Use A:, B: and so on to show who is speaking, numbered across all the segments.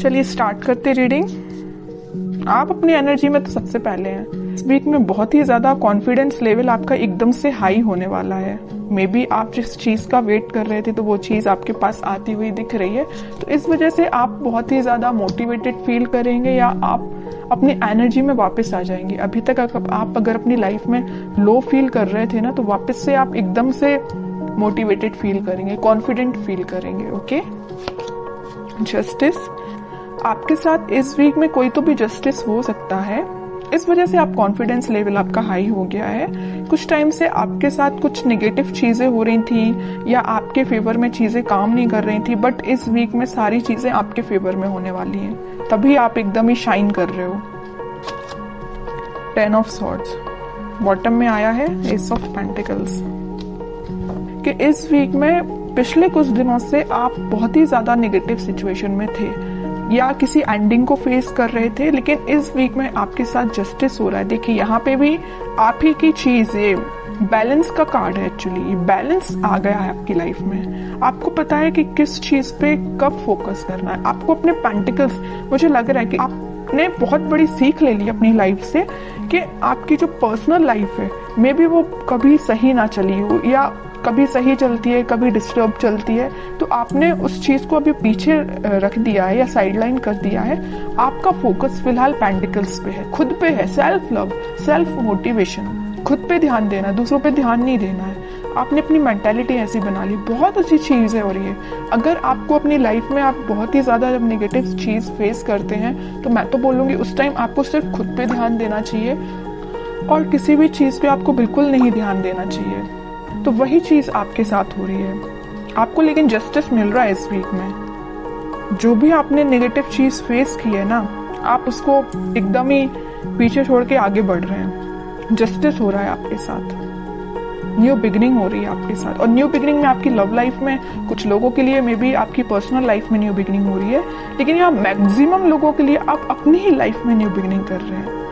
A: चलिए स्टार्ट करते रीडिंग। आप अपनी एनर्जी में तो सबसे पहले हैं। इस वीक में बहुत ही ज्यादा कॉन्फिडेंस लेवल आपका एकदम से हाई होने वाला है। मे बी आप जिस चीज का वेट कर रहे थे तो वो चीज आपके पास आती हुई दिख रही है, तो इस वजह से आप बहुत ही ज्यादा मोटिवेटेड फील करेंगे या आप अपनी एनर्जी में वापस आ जाएंगे। अभी तक आप अगर अपनी लाइफ में लो फील कर रहे थे ना, तो वापस से आप एकदम से मोटिवेटेड फील करेंगे, कॉन्फिडेंट फील करेंगे। ओके, जस्टिस आपके साथ इस वीक में कोई तो भी जस्टिस हो सकता है, इस वजह से आप कॉन्फिडेंस लेवल आपका हाई हो गया है। कुछ टाइम से आपके साथ कुछ नेगेटिव चीजें हो रही थी या आपके फेवर में चीजें काम नहीं कर रही थी, बट इस वीक में सारी चीजें आपके फेवर में होने वाली हैं, तभी आप एकदम ही शाइन कर रहे हो। 10 ऑफ सॉर्ड्स बॉटम में आया है, एस ऑफ पेंटिकल्स। कि इस वीक में पिछले कुछ दिनों से आप बहुत ही ज्यादा नेगेटिव सिचुएशन में थे या किसी एंडिंग को फेस कर रहे थे, लेकिन इस वीक में आपके साथ जस्टिस हो रहा है। देखिए यहाँ पे भी आप ही की चीज, ये बैलेंस का कार्ड है। एक्चुअली ये बैलेंस आ गया है आपकी लाइफ में। आपको पता है कि किस चीज पे कब फोकस करना है। आपको अपने पेंटिकल्स, मुझे लग रहा है कि आपने बहुत बड़ी सीख ले ली अपनी लाइफ से कि आपकी जो पर्सनल लाइफ है मे बी वो कभी सही ना चली हो या कभी सही चलती है, कभी डिस्टर्ब चलती है, तो आपने उस चीज को अभी पीछे रख दिया है या साइडलाइन कर दिया है। आपका फोकस फिलहाल पेंटिकल्स पे है, खुद पे है, सेल्फ लव, सेल्फ मोटिवेशन, खुद पे ध्यान देना, दूसरों पे ध्यान नहीं देना है। आपने अपनी मेंटालिटी ऐसी बना ली, बहुत अच्छी चीज है। और ये अगर आपको अपनी लाइफ में आप बहुत ही ज्यादा जब नेगेटिव चीज फेस करते हैं, तो मैं तो बोलूंगी उस टाइम आपको सिर्फ खुद पे ध्यान देना चाहिए और किसी भी चीज पे आपको बिल्कुल नहीं ध्यान देना चाहिए। तो वही चीज आपके साथ हो रही है आपको, लेकिन जस्टिस मिल रहा है इस वीक में। जो भी आपने नेगेटिव चीज फेस की है ना, आप उसको एकदम ही पीछे छोड़ के आगे बढ़ रहे हैं। जस्टिस हो रहा है आपके साथ, न्यू बिगिनिंग हो रही है आपके साथ। और न्यू बिगिनिंग में आपकी लव लाइफ में कुछ लोगों के लिए मे बी आपकी पर्सनल लाइफ में न्यू बिगिनिंग हो रही है, लेकिन यहाँ मैक्सिमम लोगों के लिए आप अपनी ही लाइफ में न्यू बिगिनिंग कर रहे हैं,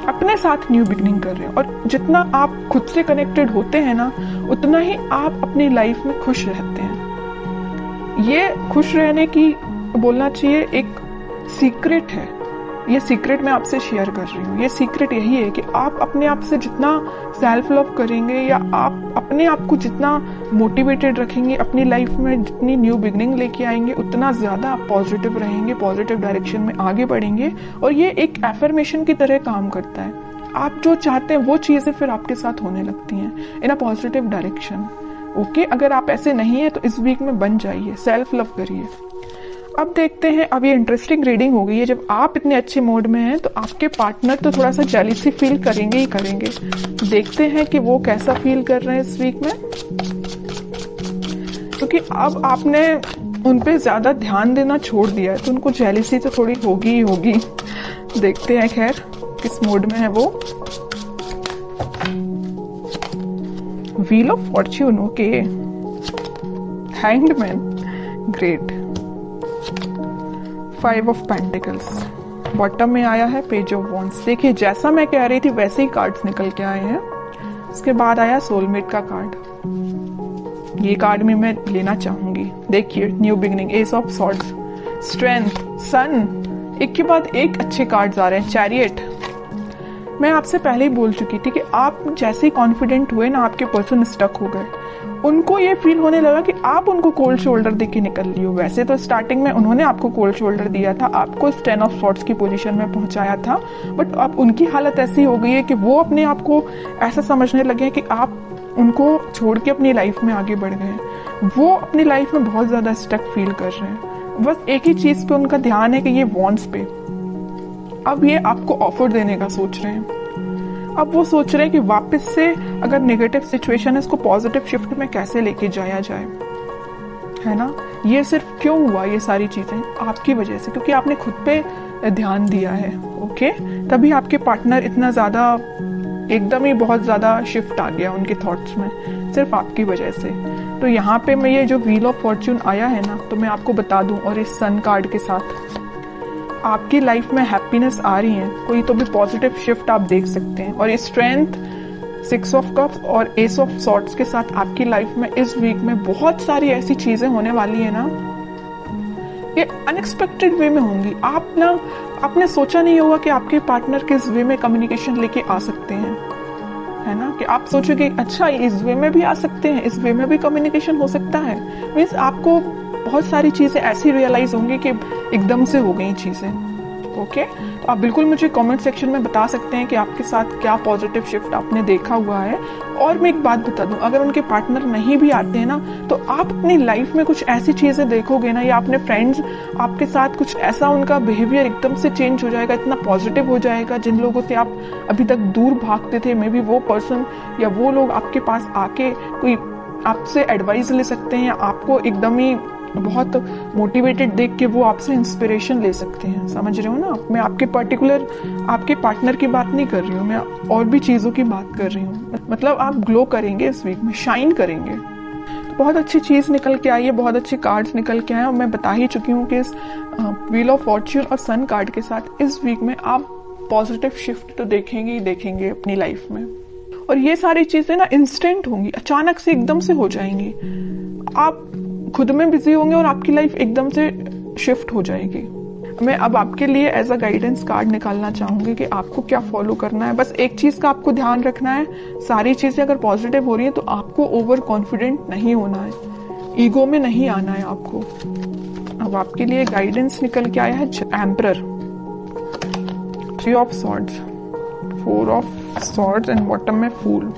A: अपने साथ न्यू बिगिनिंग कर रहे हैं। और जितना आप खुद से कनेक्टेड होते हैं ना, उतना ही आप अपनी लाइफ में खुश रहते हैं। ये खुश रहने की बोलना चाहिए एक सीक्रेट है। ये सीक्रेट मैं आपसे शेयर कर रही हूँ। ये सीक्रेट यही है कि आप अपने आप से जितना सेल्फ लव करेंगे या आप अपने आप को जितना मोटिवेटेड रखेंगे अपनी लाइफ में, जितनी न्यू बिगिनिंग लेके आएंगे, उतना ज्यादा आप पॉजिटिव रहेंगे, पॉजिटिव डायरेक्शन में आगे बढ़ेंगे। और ये एक एफर्मेशन की तरह काम करता है। आप जो चाहते हैं वो चीजें फिर आपके साथ होने लगती हैं इन अ पॉजिटिव डायरेक्शन। ओके, अगर आप ऐसे नहीं है तो इस वीक में बन जाइए, सेल्फ लव करिए। अब देखते हैं, अब ये इंटरेस्टिंग रीडिंग हो गई है। जब आप इतने अच्छे मूड में हैं तो आपके पार्टनर तो थोड़ा सा जेलसी फील करेंगे ही करेंगे। देखते हैं कि वो कैसा फील कर रहे हैं इस वीक में, क्योंकि अब आपने उन पे ज्यादा ध्यान देना छोड़ दिया है, तो उनको जेलसी तो थोड़ी होगी ही होगी। देखते हैं खैर किस मूड में है वो। Wheel of Fortune, okay, hanged man, great. 5 of pentacles bottom में आया है, पेज ऑफ वॉन्ड्स। देखिए जैसा मैं कह रही थी वैसे ही कार्ड्स निकल के आए हैं। उसके बाद आया सोलमेट का कार्ड। ये कार्ड भी मैं लेना चाहूंगी। देखिए new beginning, ace of swords, strength, sun, एक के बाद एक अच्छे कार्ड्स आ रहे हैं। चैरियट, मैं आपसे पहले ही बोल चुकी थी कि आप जैसे ही कॉन्फिडेंट हुए ना, आपके पर्सन स्टक हो गए। उनको ये फील होने लगा कि आप उनको कोल्ड शोल्डर देके निकल लियो। वैसे तो स्टार्टिंग में उन्होंने आपको कोल्ड शोल्डर दिया था, आपको 10 ऑफ सॉर्ड्स की पोजीशन में पहुंचाया था, बट अब उनकी हालत ऐसी हो गई है कि वो अपने आप को ऐसा समझने लगे हैं कि आप उनको छोड़ के अपनी लाइफ में आगे बढ़ गए। वो अपनी लाइफ में बहुत ज्यादा स्टक फील कर रहे हैं। बस एक ही चीज पे उनका ध्यान है कि ये वॉन्ट्स पे। अब ये आपको ऑफर देने का सोच रहे हैं। अब वो सोच रहे हैं कि वापस से अगर नेगेटिव सिचुएशन है, इसको पॉजिटिव शिफ्ट में कैसे लेके जाया जाए, है ना। ये सिर्फ क्यों हुआ, ये सारी चीजें आपकी वजह से, क्योंकि आपने खुद पे ध्यान दिया है। ओके, तभी आपके पार्टनर इतना ज्यादा एकदम ही बहुत ज्यादा शिफ्ट आ गया उनके थॉट्स में, सिर्फ आपकी वजह से। तो यहाँ पे मैं ये जो व्हील ऑफ फॉर्च्यून आया है ना, तो मैं आपको बता दूं, और इस सन कार्ड के साथ आपकी लाइफ में हैप्पीनेस आ रही है, कोई तो भी पॉजिटिव शिफ्ट आप देख सकते हैं। और ये स्ट्रेंथ, 6 ऑफ कप्स और एस ऑफ सॉर्ड्स के साथ आपकी लाइफ में इस वीक में बहुत सारी ऐसी चीजें होने वाली है ना ये अनएक्सपेक्टेड वे में होंगी। आपने सोचा नहीं होगा कि आपके पार्टनर किस वे में कम्युनिकेशन लेके आ सकते हैं, है ना, कि आप सोचोगे अच्छा इस वे में भी आ सकते हैं, इस वे में भी कम्युनिकेशन हो सकता है। मीन्स आपको बहुत सारी चीजें ऐसी रियलाइज होंगी कि एकदम से हो गई चीजें। ओके, तो आप बिल्कुल मुझे कमेंट सेक्शन में बता सकते हैं कि आपके साथ क्या पॉजिटिव शिफ्ट आपने देखा हुआ है। और मैं एक बात बता दूं, अगर उनके पार्टनर नहीं भी आते हैं ना, तो आप अपनी लाइफ में कुछ ऐसी चीजें देखोगे ना, या अपने फ्रेंड्स आपके साथ कुछ ऐसा, उनका बिहेवियर एकदम से चेंज हो जाएगा, इतना पॉजिटिव हो जाएगा। जिन लोगों से आप अभी तक दूर भागते थे, मे बी वो पर्सन या वो लोग आपके पास आके कोई आपसे एडवाइस ले सकते हैं, या आपको एकदम ही बहुत मोटिवेटेड देख के वो आपसे इंस्पिरेशन ले सकते हैं। समझ रहे हो ना? मैं आपके पर्टिकुलर आपके पार्टनर की बात नहीं कर रही हूँ, मैं और भी चीजों की बात कर रही हूँ। मतलब आप ग्लो करेंगे इस वीक में, शाइन करेंगे। तो बहुत अच्छी चीज निकल के आई है, बहुत अच्छे कार्ड्स निकल के आए, और मैं बता ही चुकी हूँ कि इस व्हील ऑफ फॉर्च्यून और सन कार्ड के साथ इस वीक में आप पॉजिटिव शिफ्ट तो देखेंगे ही देखेंगे अपनी लाइफ में। और ये सारी चीजें ना इंस्टेंट होंगी, अचानक से एकदम से हो जाएंगी। आप खुद में बिजी होंगे और आपकी लाइफ एकदम से शिफ्ट हो जाएगी। मैं अब आपके लिए एज अ गाइडेंस कार्ड निकालना चाहूंगी कि आपको क्या फॉलो करना है। बस एक चीज का आपको ध्यान रखना है, सारी चीजें अगर पॉजिटिव हो रही है तो आपको ओवर कॉन्फिडेंट नहीं होना है, ईगो में नहीं आना है आपको। अब आपके लिए गाइडेंस निकल के आया है emperor, 3 of swords, 4 of swords and bottom में फूल।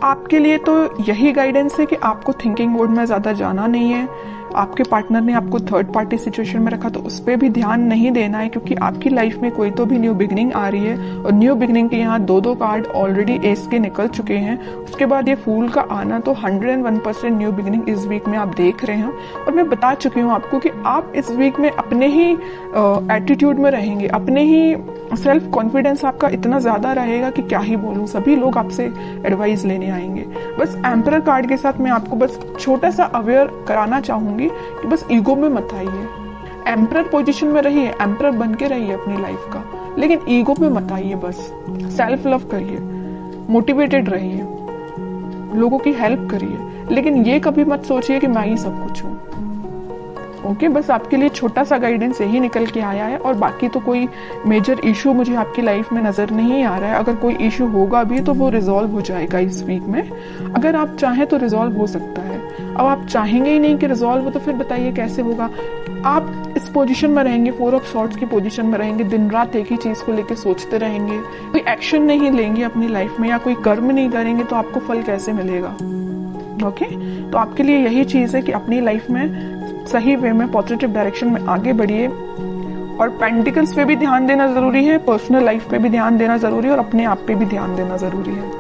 A: आपके लिए तो यही गाइडेंस है कि आपको थिंकिंग मोड में ज्यादा जाना नहीं है। आपके पार्टनर ने आपको थर्ड पार्टी सिचुएशन में रखा तो उस पर भी ध्यान नहीं देना है, क्योंकि आपकी लाइफ में कोई तो भी न्यू बिगनिंग आ रही है। और न्यू बिगनिंग के यहाँ 2 कार्ड ऑलरेडी एस के निकल चुके हैं। उसके बाद ये फूल का आना, तो 101% न्यू बिगनिंग इस वीक में आप देख रहे हैं। और मैं बता चुकी हूँ आपको कि आप इस वीक में अपने ही एटीट्यूड में रहेंगे, अपने ही सेल्फ कॉन्फिडेंस आपका इतना ज्यादा रहेगा कि क्या ही बोलूं, सभी लोग आपसे एडवाइस लेने आएंगे। बस एम्परर कार्ड के साथ मैं आपको बस छोटा सा अवेयर कराना चाहूंगी कि बस ईगो में मत आइए। एम्परर पोजीशन में रहिए, एम्परर बन के रहिए अपनी लाइफ का, लेकिन ईगो में मत आइए। बस सेल्फ लव करिए, मोटिवेटेड रहिए, लोगों की हेल्प करिए, लेकिन ये कभी मत सोचिए कि मैं ही सब कुछ हूँ। ओके, बस आपके लिए छोटा सा गाइडेंस यही निकल के आया है। और बाकी तो कोई मेजर इशू मुझे आपकी लाइफ में नजर नहीं आ रहा है। अगर कोई इशू होगा भी तो वो रिजॉल्व हो जाएगा इस वीक में। अगर आप चाहें तो रिजॉल्व हो सकता है। अब आप चाहेंगे ही नहीं कि रिजॉल्व हो, तो फिर बताइए कैसे होगा। आप इस पोजीशन में रहेंगे, 4 ऑफ सॉर्ड्स की पोजीशन में रहेंगे, दिन रात एक ही चीज को लेकर सोचते रहेंगे, कोई एक्शन नहीं लेंगे अपनी लाइफ में या कोई कर्म नहीं करेंगे, तो आपको फल कैसे मिलेगा। ओके, तो आपके लिए यही चीज है कि अपनी लाइफ में सही वे में पॉजिटिव डायरेक्शन में आगे बढ़िए। और पेंटिकल्स पे भी ध्यान देना जरूरी है, पर्सनल लाइफ पे भी ध्यान देना जरूरी है, और अपने आप पे भी ध्यान देना जरूरी है।